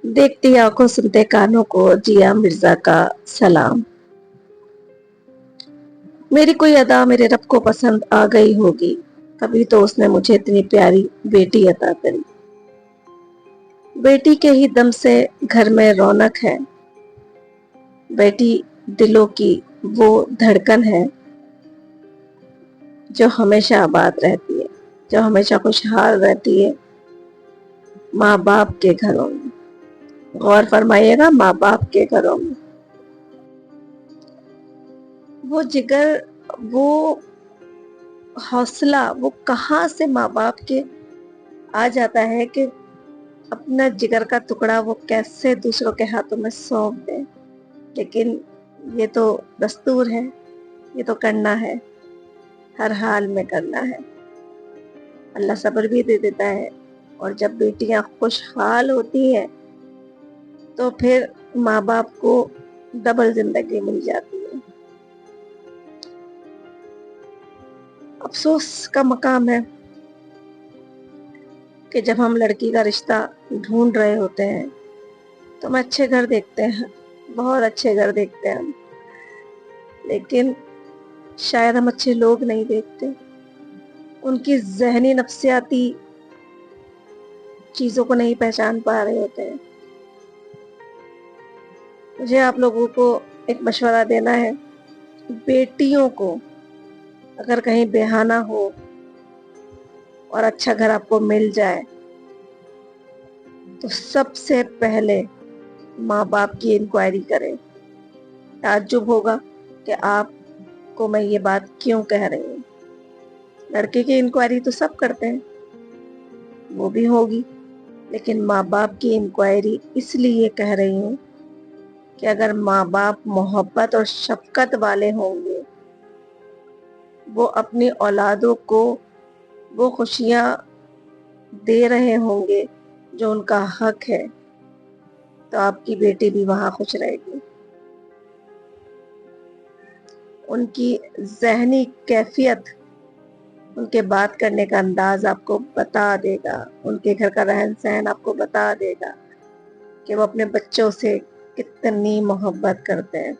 देखती आंखों सुनते कानों को जिया मिर्जा का सलाम। मेरी कोई अदा मेरे रब को पसंद आ गई होगी, तभी तो उसने मुझे इतनी प्यारी बेटी अता करी। बेटी के ही दम से घर में रौनक है, बेटी दिलों की वो धड़कन है जो हमेशा आबाद रहती है, जो हमेशा खुशहाल रहती है माँ बाप के घरों में। गौर फरमाइएगा, माँ बाप के घरों में वो जिगर, वो हौसला, वो कहाँ से माँ बाप के आ जाता है कि अपना जिगर का टुकड़ा वो कैसे दूसरों के हाथों में सौंप दे। लेकिन ये तो दस्तूर है, ये तो करना है, हर हाल में करना है। अल्लाह सब्र भी दे देता है, और जब बेटियां खुशहाल होती हैं तो फिर माँ बाप को डबल जिंदगी मिल जाती है। अफसोस का मकाम है कि जब हम लड़की का रिश्ता ढूंढ रहे होते हैं तो हम अच्छे घर देखते हैं, बहुत अच्छे घर देखते हैं हम, लेकिन शायद हम अच्छे लोग नहीं देखते, उनकी जहनी नफ्सियाती चीजों को नहीं पहचान पा रहे होते हैं। मुझे आप लोगों को एक मशवरा देना है, बेटियों को अगर कहीं बेहाना हो और अच्छा घर आपको मिल जाए तो सबसे पहले माँ बाप की इंक्वायरी करें। ताज्जुब होगा कि आपको मैं ये बात क्यों कह रही हूँ। लड़के की इंक्वायरी तो सब करते हैं, वो भी होगी, लेकिन माँ बाप की इंक्वायरी इसलिए कह रही हूँ कि अगर माँ बाप मोहब्बत और शफकत वाले होंगे, वो अपनी औलादों को वो खुशियाँ दे रहे होंगे जो उनका हक है, तो आपकी बेटी भी वहां खुश रहेगी। उनकी जहनी कैफियत, उनके बात करने का अंदाज आपको बता देगा, उनके घर का रहन सहन आपको बता देगा कि वो अपने बच्चों से कितनी मोहब्बत करते हैं।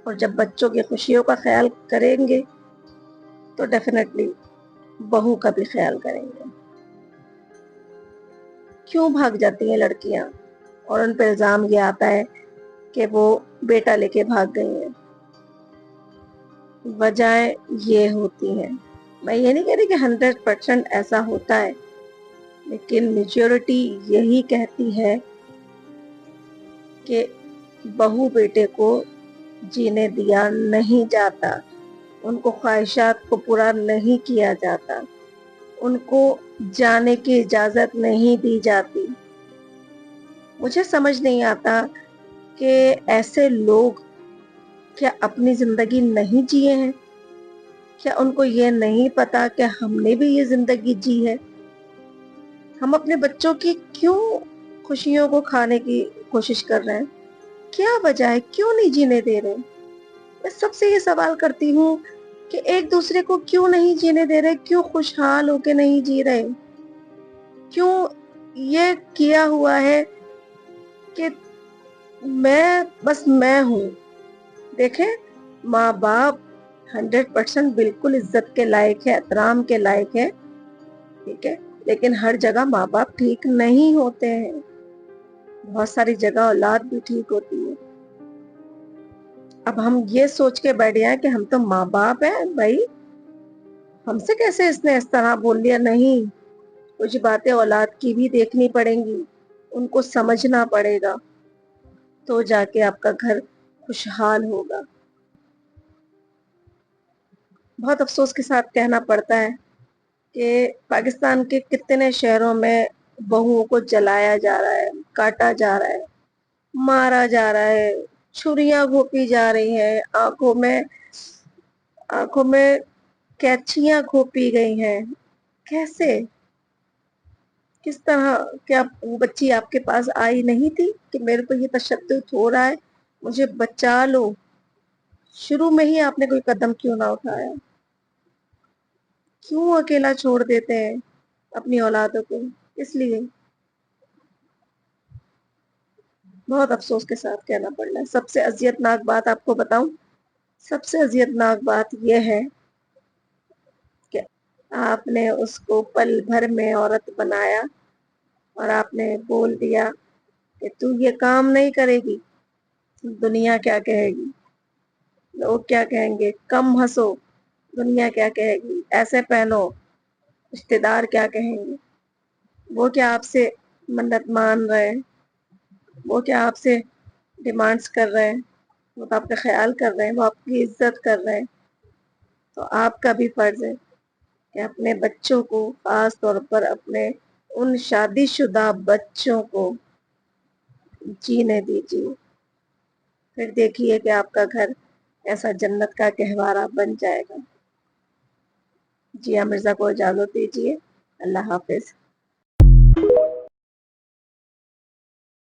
और जब बच्चों की खुशियों का ख्याल करेंगे तो डेफिनेटली बहू का भी ख्याल करेंगे। क्यों भाग जाती हैं लड़कियां और उन पर इल्जाम ये आता है कि वो बेटा लेके भाग गई हैं? वजह ये होती हैं, मैं ये नहीं कह रही कि 100% ऐसा होता है, लेकिन मेजॉरिटी यही कहती है कि बहू बेटे को जीने दिया नहीं जाता, उनको ख्वाहिशात को पूरा नहीं किया जाता, उनको जाने की इजाजत नहीं दी जाती। मुझे समझ नहीं आता कि ऐसे लोग क्या अपनी जिंदगी नहीं जिए हैं? क्या उनको ये नहीं पता कि हमने भी ये जिंदगी जी है? हम अपने बच्चों की क्यों खुशियों को खाने की कोशिश कर रहे हैं? क्या वजह है, क्यों नहीं जीने दे रहे? मैं सबसे ये सवाल करती हूँ कि एक दूसरे को क्यों नहीं जीने दे रहे, क्यों खुशहाल होके नहीं जी रहे? क्यों ये किया हुआ है कि मैं हूँ? देखें, माँ बाप 100% बिल्कुल इज्जत के लायक है, एहतराम के लायक है, ठीक है, लेकिन हर जगह माँ बाप ठीक नहीं होते हैं। बहुत सारी जगह औलाद भी ठीक होती है। अब हम ये सोच के बैठ गए कि हम तो माँ बाप हैं भाई, हमसे कैसे इसने इस तरह बोल दिया? नहीं, कुछ बातें औलाद की भी देखनी पड़ेंगी, उनको समझना पड़ेगा, तो जाके आपका घर खुशहाल होगा। बहुत अफसोस के साथ कहना पड़ता है कि पाकिस्तान के कितने शहरों में बहुओं को जलाया जा रहा है, काटा जा रहा है, मारा जा रहा है, छुरियां घोंपी जा रही हैं, आंखों में कैंचियां घोंपी गई हैं। कैसे, किस तरह? क्या वो बच्ची आपके पास आई नहीं थी कि मेरे को ये तशद्दुद हो रहा है, मुझे बचा लो? शुरू में ही आपने कोई कदम क्यों ना उठाया? क्यों अकेला छोड़ देते हैं अपनी औलादों को? इसलिए بہت افسوس کے ساتھ کہنا پڑ رہا ہے. سب سے اذیت ناک بات آپ کو بتاؤں، سب سے اذیت ناک بات یہ ہے کہ آپ نے اس کو پل بھر میں عورت بنایا اور آپ نے بول دیا کہ تو یہ کام نہیں کرے گی، دنیا کیا کہے گی، لوگ کیا کہیں گے، کم ہنسو، دنیا کیا کہے گی، ایسے پہنو، رشتے دار کیا کہیں گے. وہ کیا آپ سے منت مان رہے ہیں، وہ کیا آپ سے ڈیمانڈس کر رہے ہیں، وہ تو آپ کا خیال کر رہے ہیں، وہ آپ کی عزت کر رہے ہیں. تو آپ کا بھی فرض ہے کہ اپنے بچوں کو، خاص طور پر اپنے ان شادی شدہ بچوں کو جینے دیجیے. پھر دیکھیے کہ آپ کا گھر ایسا جنت کا گہوارہ بن جائے گا. جی مرزا کو اجازت دیجیے. اللہ حافظ.